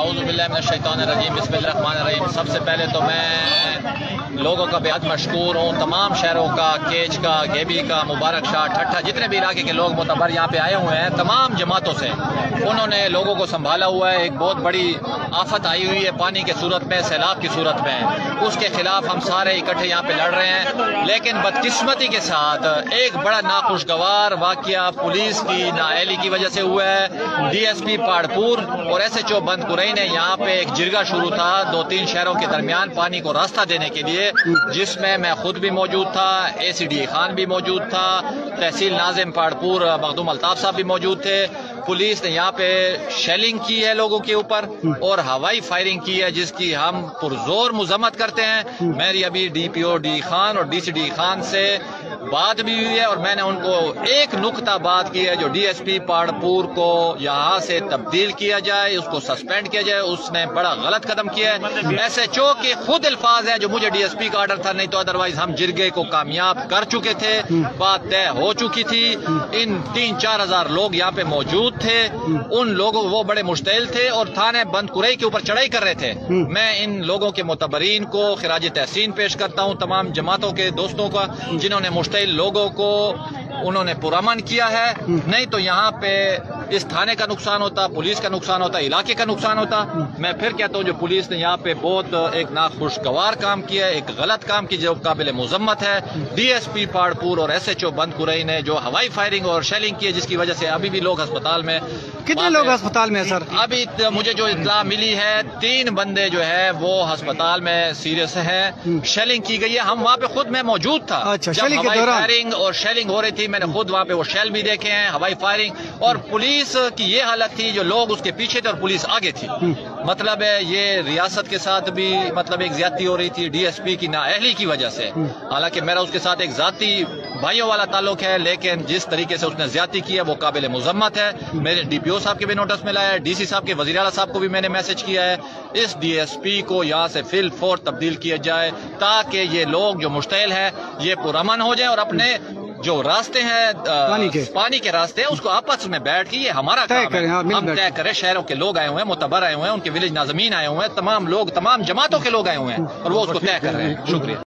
اعوذ باللہ من الشیطان الرجیم بسم اللہ الرحمن الرحیم۔ سب سے پہلے تو میں لوگوں کا بہت مشکور ہوں، تمام شہروں کا، کیچ کا، گیبی کا، مبارک شاہ، ٹھٹھا، جتنے بھی علاقے کے لوگ معتبر یہاں پہ آئے ہوئے ہیں، تمام جماعتوں سے انہوں نے لوگوں کو سنبھالا ہوا ہے۔ ایک بہت بڑی آفت آئی ہوئی ہے پانی کی صورت میں، سیلاب کی صورت میں، اس کے خلاف ہم سارے اکٹھے یہاں پہ لڑ رہے ہیں۔ لیکن بدقسمتی کے ساتھ ایک بڑا ناخوشگوار واقعہ پولیس کی نااہلی کی وجہ سے ہوا ہے۔ ڈی ایس پی پاڑپور اور ایس ایچ او بند قرئی نے یہاں پہ ایک جرگہ شروع تھا 2-3 شہروں کے درمیان پانی کو راستہ دینے کے لیے، جس میں خود بھی موجود تھا، اے سی ڈی خان بھی موجود تھا، تحصیل ناظم پاڑپور مخدوم الطاف صاحب بھی موجود تھے۔ پولیس نے یہاں پہ شیلنگ کی ہے لوگوں کے اوپر اور ہوائی فائرنگ کی ہے، جس کی ہم پرزور مذمت کرتے ہیں۔ میری ابھی D P O D Khan اور ڈی سی ڈی خان سے بات بھی ہوئی ہے اور میں نے ان کو ایک نقطہ بات کی ہے، جو ڈی ایس پی پاڑپور کو یہاں سے تبدیل کیا جائے، اس کو سسپینڈ کیا جائے۔ اس نے بڑا غلط قدم کیا ہے۔ ایس ایچ او کے خود الفاظ ہیں جو مجھے ڈی ایس پی کا آرڈر تھا، نہیں تو ادروائز ہم جرگے کو کامیاب کر چکے تھے، بات طے ہو چکی تھی۔ ان 3-4 ہزار لوگ یہاں پہ موجود تھے، ان لوگوں وہ بڑے مشتعل تھے اور تھانے بند قرئی کے اوپر چڑھائی کر رہے تھے۔ میں ان لوگوں کے معتبرین کو خراج تحسین پیش کرتا ہوں، تمام جماعتوں کے دوستوں کا، جنہوں نے مشتعل لوگوں کو انہوں نے پرامن کیا ہے۔ نہیں تو یہاں پہ اس تھانے کا نقصان ہوتا، پولیس کا نقصان ہوتا، علاقے کا نقصان ہوتا۔ میں پھر کہتا ہوں جو پولیس نے یہاں پہ بہت ایک ناخوشگوار کام کیا ہے، ایک غلط کام کی جو قابل مذمت ہے۔ ڈی ایس پی پاڑپور اور ایس ایچ او بند قرئی نے جو ہوائی فائرنگ اور شیلنگ کی ہے، جس کی وجہ سے ابھی بھی لوگ ہسپتال میں۔ کتنے لوگ ہسپتال میں ہیں سر؟ ابھی مجھے جو اطلاع ملی ہے 3 بندے جو ہے وہ ہسپتال میں سیریس ہیں۔ شیلنگ کی گئی ہے، ہم وہاں پہ خود میں موجود تھا جب ہوائی فائرنگ اور شیلنگ ہو رہی تھی۔ میں نے خود وہاں پہ وہ شیل بھی دیکھے ہیں، ہوائی فائرنگ، اور پولیس کی یہ حالت تھی جو لوگ اس کے پیچھے تھے اور پولیس آگے تھی۔ مطلب ہے یہ ریاست کے ساتھ بھی ایک زیادتی ہو رہی تھی ڈی ایس پی کی نااہلی کی وجہ سے۔ حالانکہ میرا اس کے ساتھ ایک ذاتی بھائیوں والا تعلق ہے، لیکن جس طریقے سے اس نے زیادتی کی ہے وہ قابل مذمت ہے۔ میرے ڈی پی او صاحب کے بھی نوٹس میں لایا ہے، ڈی سی صاحب کے، وزیر اعلیٰ صاحب کو بھی میں نے میسج کیا ہے، اس ڈی ایس پی کو یہاں سے فی الفور تبدیل کیا جائے، تاکہ یہ لوگ جو مشتعل ہیں یہ پرامن ہو جائیں اور اپنے جو راستے ہیں پانی کے راستے ہیں اس کو آپس میں بیٹھ کے، یہ ہمارا کام ہے، ہم طے کریں۔ شہروں کے لوگ آئے ہوئے ہیں، معتبر آئے ہوئے ہیں، ان کے ولیج ناظمین آئے ہوئے ہیں، تمام لوگ، تمام جماعتوں کے لوگ آئے ہوئے ہیں اور وہ اس کو طے کر رہے ہیں۔ شکریہ۔